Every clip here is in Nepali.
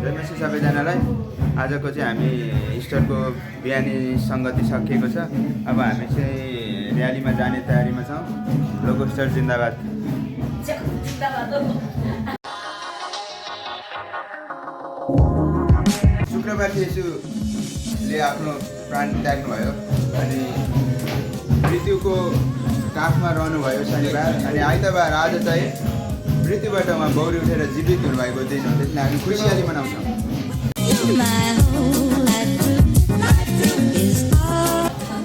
जयमसी सबैजनालाई आजको चाहिँ हामी इस्टरको बिहानी सङ्गति सकिएको छ। अब हामी चाहिँ र्यालीमा जाने तयारीमा छौँ। लोगो स्टार जिन्दाबाद। शुक्रबार येशूले आफ्नो प्राण त्याग्नुभयो अनि मृत्युको काखमा रहनुभयो शनिबार, अनि आइतबार आज चाहिँ मृत्युबाट उहाँ बौरी उठेर जीवित हुनुभएको दिन हो। त्यसले हामी खुसियाली मनाउँछौँ।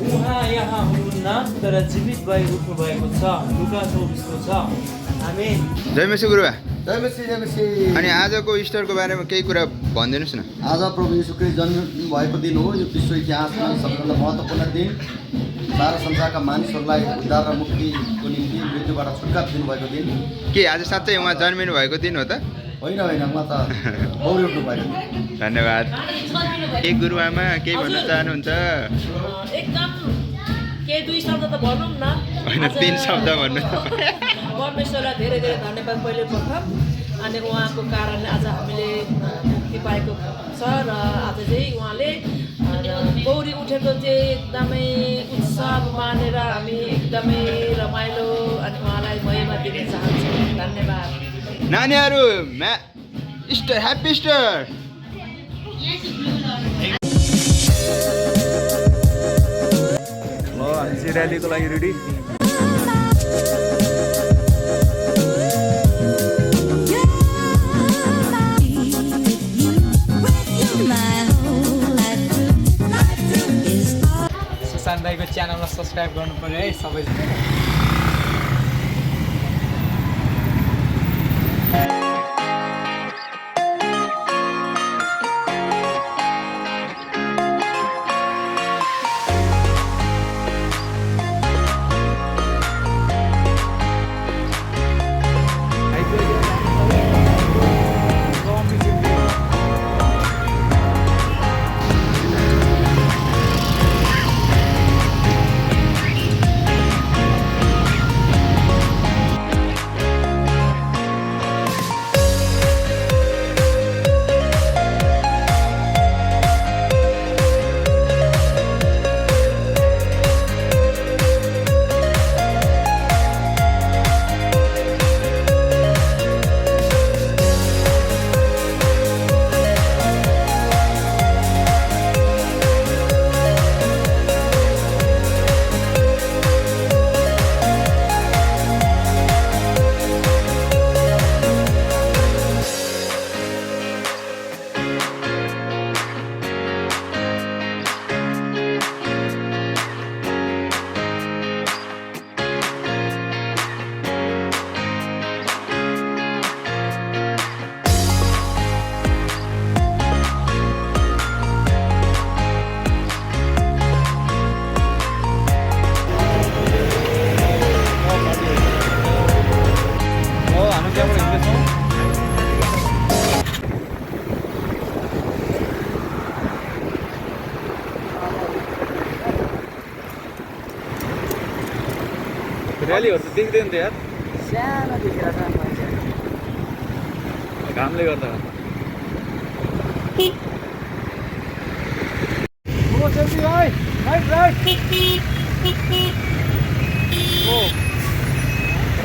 उहाँ यहाँ हुनुहुन्न तर जीवित भई उठ्नु भएको छ। लुका 24 को छ। हामी जयमसी गुरुबा। जयमसी जयमसी। अनि आजको इस्टरको बारेमा केही कुरा भनिदिनुहोस् न। आज प्रभु यीशु ख्रीष्ट जन्म भएको दिन हो। यो विश्व इतिहासमा सबभन्दा महत्त्वपूर्ण दिन। सारा संसारका मानिसहरूलाई उद्धार र मुक्तिको निम्ति मृत्युबाट छुटकारा दिनुभएको दिन। के आज साँच्चै उहाँ जन्मिनु भएको दिन हो त? होइन होइन, उहाँ त बौरी उठ्नु भएको दिन। धन्यवाद। के गुरुआमा केही भन्न चाहनुहुन्छ? एकदम के दुई शब्द त भनौँ न, होइन 3 शब्द भन्नु। परमेश्वरलाई धेरै धेरै धन्यवाद पहिलो प्रथम। अनि उहाँको कारणले आज हामीले मुक्ति पाएको छ र आज चाहिँ उहाँले बौरी उठेको चाहिँ एकदमै उत्सव मानेर हामी एकदमै रमाइलो अनि उहाँलाई महिमा दिन चाहन्छौँ। धन्यवाद। नानीहरू इस्टर ह्याप्पी इस्टर। ल हामी चाहिँ र्यालीको लागि रेडी। सुशान्त दाईको च्यानललाई सब्सक्राइब गर्नु पर्यो है सबैजना। र्यालीहरू त देख्दैन त यार, सानो देखेर घामले गर्दा।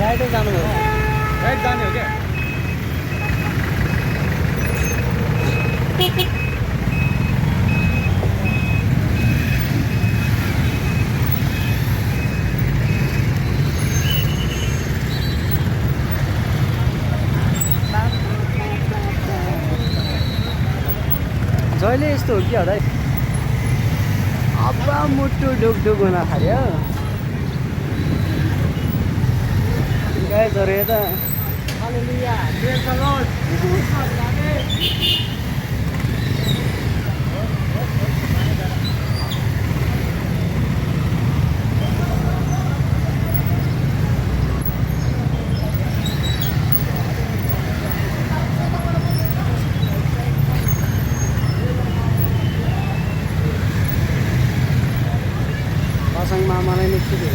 राइटै जानुभयो। राइट जाने हो क्या? जहिले यस्तो हो कि होला अब मुटु ढुकढुक हुन थाल्यो गाइजहरू यता। मामालाई निस्कियो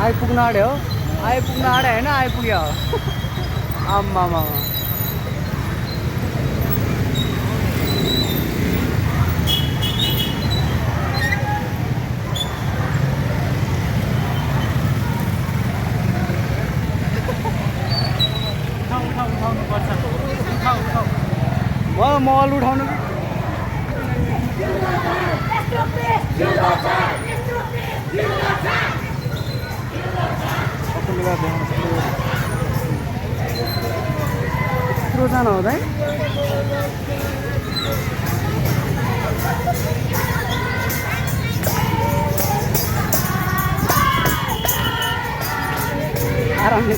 आइपुग्न आँट्यो हो आइपुग्न आँट्यो होइन आइपुग्यो हो आम्मामा मोबाइल उठाउनु यत्रो जानु हुँदैन आरामले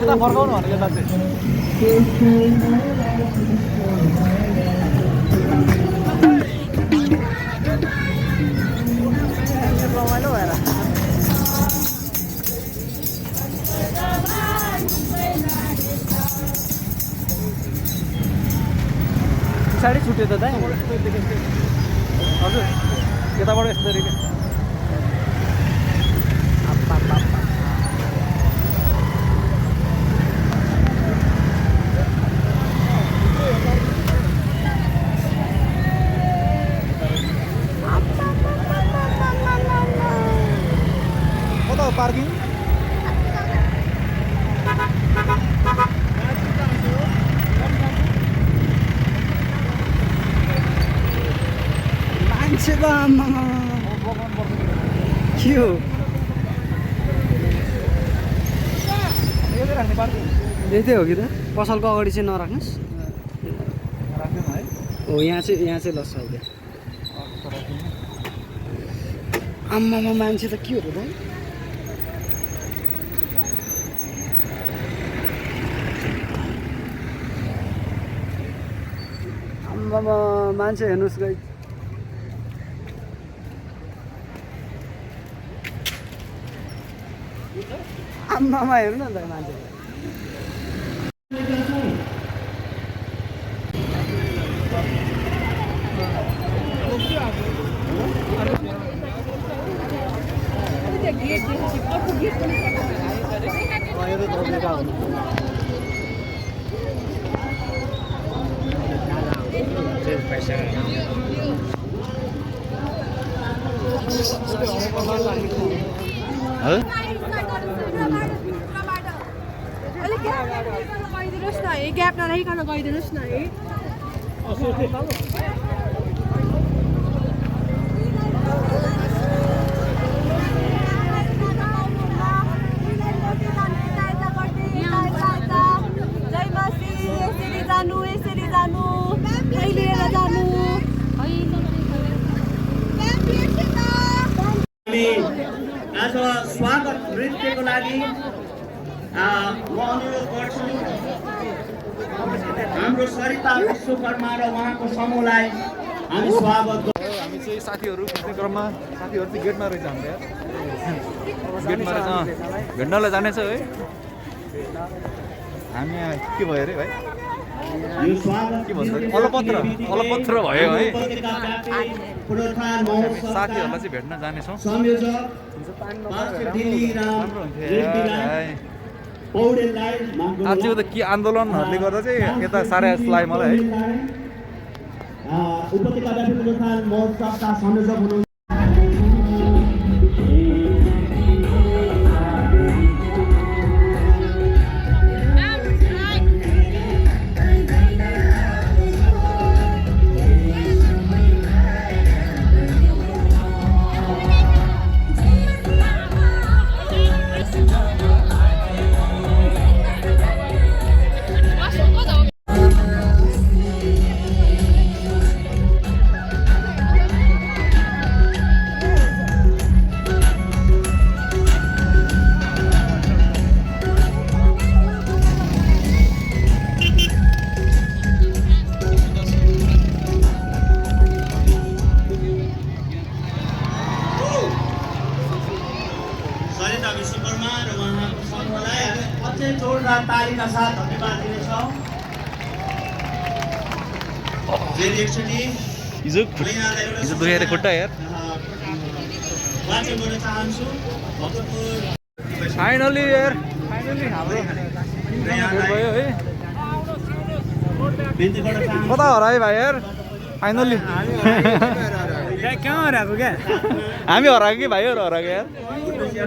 यता फर्काउनु भनेको दाजु रमाइलो भएर पछाडि छुट्यो त दाइ हजुर यताबाट यसरी पार्किङ मान्छेको आमा के हो यतै हो कि त पसलको अगाडि चाहिँ नराख्नुहोस् हो यहाँ चाहिँ लस छ आम्मामा मान्छे त के हो त आम्मामा मान्छे हेर्नुहोस् गाइस आम्मामा हेर्नु न त मान्छे ग्याप नराखिकन गइदिनुहोस् न है यसरी जानु लिएर जानु आज स्वागत नृत्यको लागि म अनुरोध गर्छु हाम्रो सरिता विश्वकर्मा र उहाँको समूहलाई हामी स्वागत गर्छौँ। हामी चाहिँ साथीहरू भेट्ने क्रममा साथीहरू चाहिँ गेटमा रहेछ हाम्रो यहाँ गेटमा रहेछ भेट्नलाई जानेछ है हामी यहाँ के भयो अरे भाइ यो स्वागत के भन्छ अलपत्र भयो है साथीहरूलाई चाहिँ भेट्न जानेछौँ आज त के आन्दोलनहरूले गर्दा चाहिँ यता साह्रै जस्तो लाग्यो मलाई है उपत्यका व्यापी पुनरुत्थान महोत्सवका संयोजक हुनुहुन्छ सुनिता विश्वकर्मा र उहाँको समूहलाई अझै जोरदार तालीका साथ धन्यवाद दिनेछौँ। फेरि एकचोटि हिजो दुखेर खुट्टा यार वाक्य गर्न चाहन्छु। भक्तपुर फाइनली यार फाइनली हाम्रो भयो है बिन्ती गर्न चाहन्छु। कता हरायो भाइ यार फाइनली कहाँ हराएको क्या हामी हराएको कि भाइहरू हराएको यार 105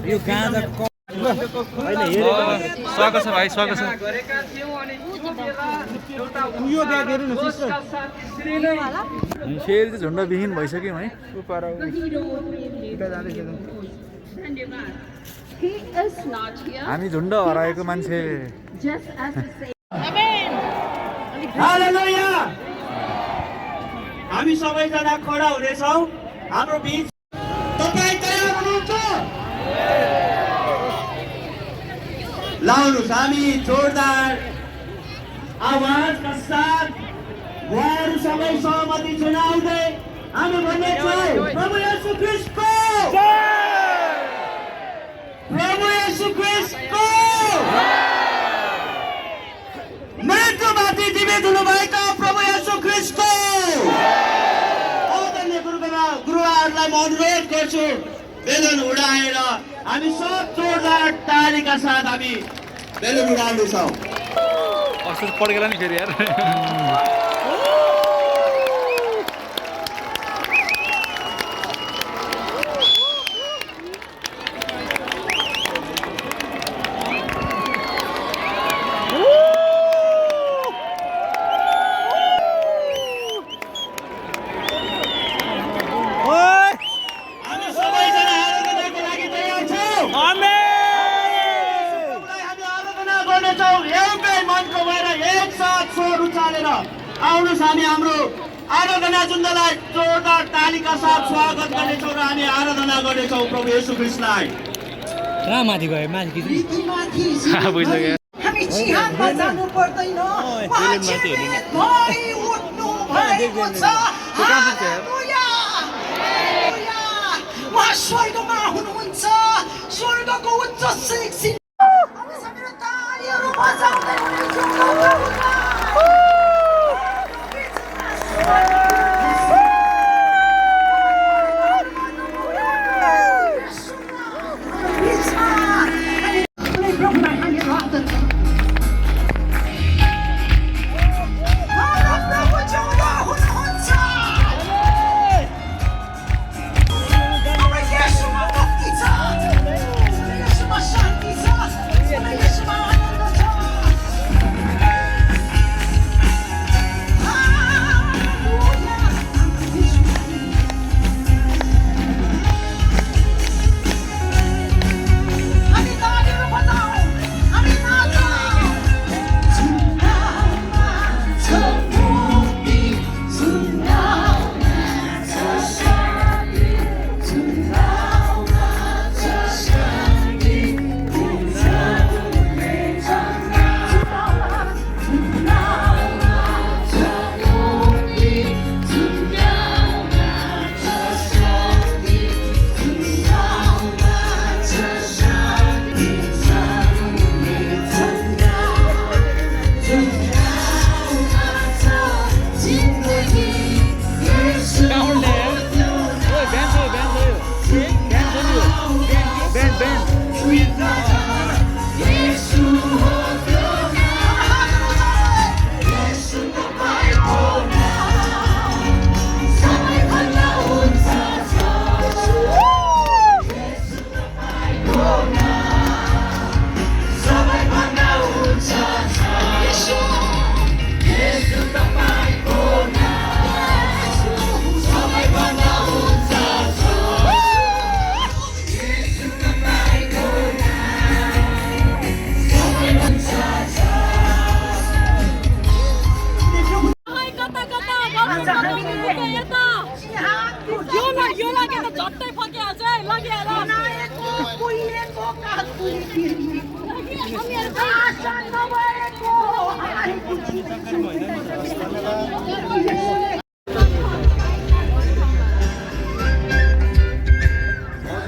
यो गाँजा स्वागत छ भाइ स्वागत छ फेरि चाहिँ झुन्डविहीन भइसक्यौँ है हामी झुन्ड हराएको मान्छे हालेलुया। हामी सबैजना खडा हुनेछौँ हाम्रो बिच। तपाईँ तयार हुनुहुन्छ? लाउनुहोस् हामी जोरदार आवाजका साथ उहाँहरू सबै सहमति जनाउँदै हामी भन्नेछौँ प्रभु येशू ख्रीष्टको प्रभु येशू ख्रीष्टको मृत्युमाथि जीवित हुनुभएका प्रभु येशू ख्रीष्टको आदरणीय गुरुआहरूलाई म अनुरोध गर्छु बेलुन उडाएर हामी सब जोरदार तालीका साथ हामी बेलुन उडाउनेछौँ। कस्तो पड्केला नि फेरि यार हामी सबैजना आराधनाको लागि तयार छौँ। हामी आराधना गर्नेछौँ एउटै मनको भएर एकसाथ स्वर उचालेर आउनुहोस्। हामी हाम्रो आराधना जुन्दलाई जोरदार तालीका साथ स्वागत गर्नेछौँ र हामी आराधना गर्नेछौँ प्रभु येशू ख्रीष्टलाई। कहाँ माथि गयो माथि बुझ्यो हामी चिहानमा जानु पर्दैन मान्छे भई उठ्नु भएको छ। हालेलुया। उहाँ स्वर्गमा हुनुहुन्छ। स्वर्गको उच्च शिक्षित हामी सबैले तालीहरू बजाउँदै हुनेछौँ प्रभुलाई।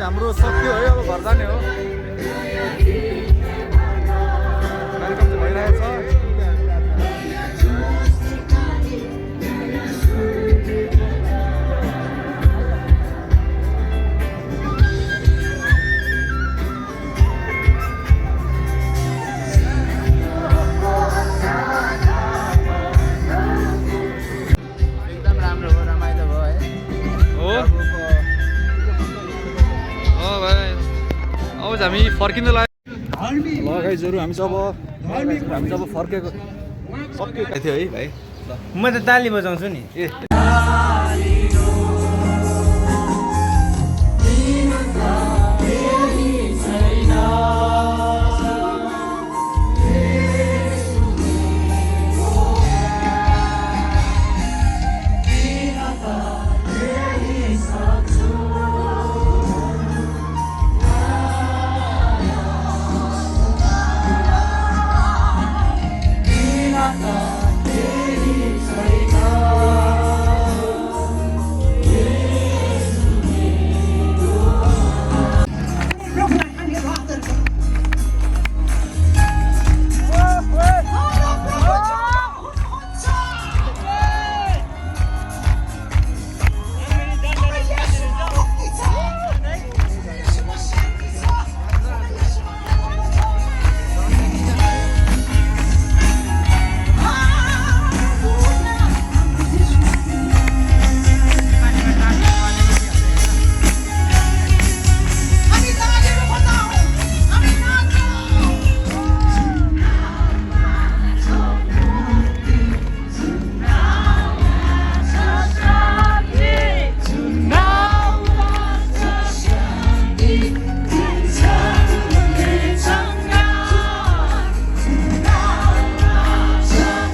हाम्रो सक्यो है अब घर जाने हो कार्यक्रम चाहिँ भइरहेछ एकदम राम्रो हो रमाइलो भयो है हो भाइ अब चाहिँ हामी फर्किन लाग्यो ल गाइजहरू हामी चाहिँ अब फर्केको सक्यो थियो है भाइ म त ताली बजाउँछु नि ए